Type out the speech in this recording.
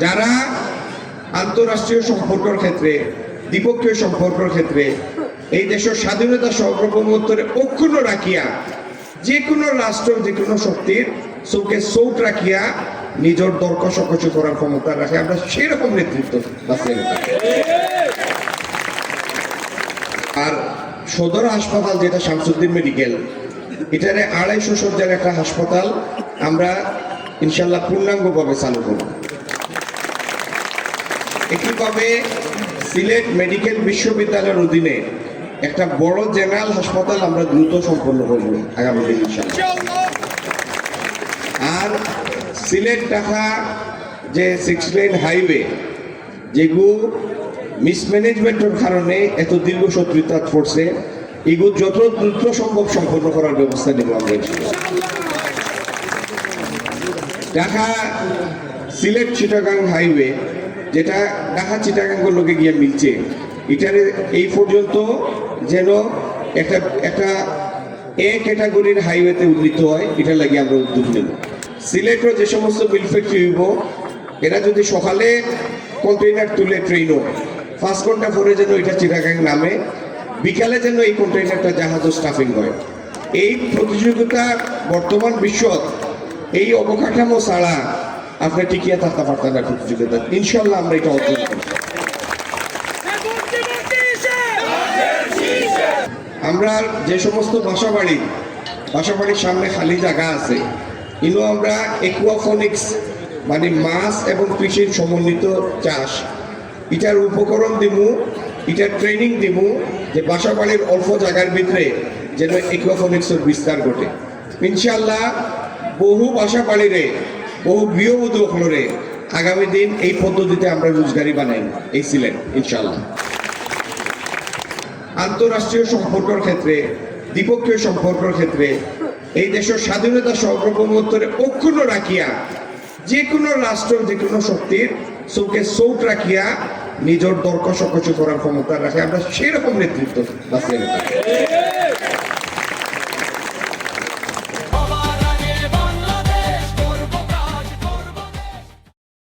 যারা আন্তঃরাষ্ট্রীয় সম্পর্কের ক্ষেত্রে দ্বিপক্ষীয় সম্পর্কের ক্ষেত্রে এই দেশের স্বাধীনতা সার্বভৌমত্বের অক্ষুণ্ণ রাখিয়া যে কোনো রাষ্ট্র যে কোনো শক্তির চোখে চোখ রাখিয়া নিজের দর কষাকষি করার ক্ষমতা রাখে আমরা সেরকম নেতৃত্ব বাঁচিয়ে নিতে। আর সদর হাসপাতাল যেটা শামসুদ্দিন মেডিকেল, এটারে 250 শয্যার একটা হাসপাতাল আমরা ইনশাল্লাহ পূর্ণাঙ্গভাবে চালু করব। একইভাবে সিলেট মেডিকেল বিশ্ববিদ্যালয়ের অধীনে একটা বড় জেনারেল হাসপাতাল আমরা দ্রুত সম্পন্ন করব আগামী দিন ইনশাল্লাহ। আর সিলেট ঢাকা যে 6 লেন হাইওয়ে যেগুলো মিসম্যানেজমেন্টের কারণে এত দীর্ঘ শত্রুতা পড়ছে, এগুলো যত দ্রুত সম্ভব সম্পন্ন করার ব্যবস্থা নেব আমরা। ঢাকা সিলেট চিটাগাং হাইওয়ে যেটা ঢাকা চিটাগাঙ্গের লোকে গিয়ে মিলছে, এটার এই পর্যন্ত যেন একটা এ ক্যাটাগরির হাইওয়েতে উন্নীত হয়, এটা লাগিয়ে আমরা উদ্যোগ নেব। সিলেটের যে সমস্ত মিল ফ্যাক্টরি হইব, এরা যদি সকালে কন্টেইনার তুলে ট্রেনও 5 ঘন্টা পরে যেন এটা চিটাগাং নামে, বিকালে যেন এই কন্টেইনারটা জাহাজও স্টাফিং হয়। এই প্রতিযোগিতা বর্তমান বিশ্বত এই অবকাঠামো ছাড়া আপনি টিকিয়ে থাকতে পারতেন না প্রতিযোগিতা। ইনশাল্লাহ আমরা এটা অর্জন করব। আমরা যে সমস্ত বাসাবাড়ির সামনে খালি জায়গা আছে, ইনো আমরা একুয়াফনিক্স মানে মাছ এবং কৃষির সমন্বিত চাষ, এটার উপকরণ দিমু, এটার ট্রেনিং দিমু, যে বাসাবাড়ির অল্প জায়গার ভিতরে যেন একুয়াফনিক্সের বিস্তার ঘটে। ইনশাল্লাহ বহু বাসাবাড়িরে বহু গৃহবধূ হলরে আগামী দিন এই পদ্ধতিতে আমরা রোজগারি বানাই এই সিলেট ইনশাল্লাহ। আন্তঃরাষ্ট্রীয় সম্পর্কের ক্ষেত্রে দ্বিপক্ষীয় সম্পর্কের ক্ষেত্রে এই দেশের স্বাধীনতা সার্বভৌমত্বের অক্ষুণ্ণ রাখিয়া যে কোনো রাষ্ট্র যে কোনো শক্তির চোখে চোখ রাখিয়া নিজের দর কষাকষি করার ক্ষমতা রাখে আমরা সেরকম নেতৃত্ব বাঁচিয়ে নিতে।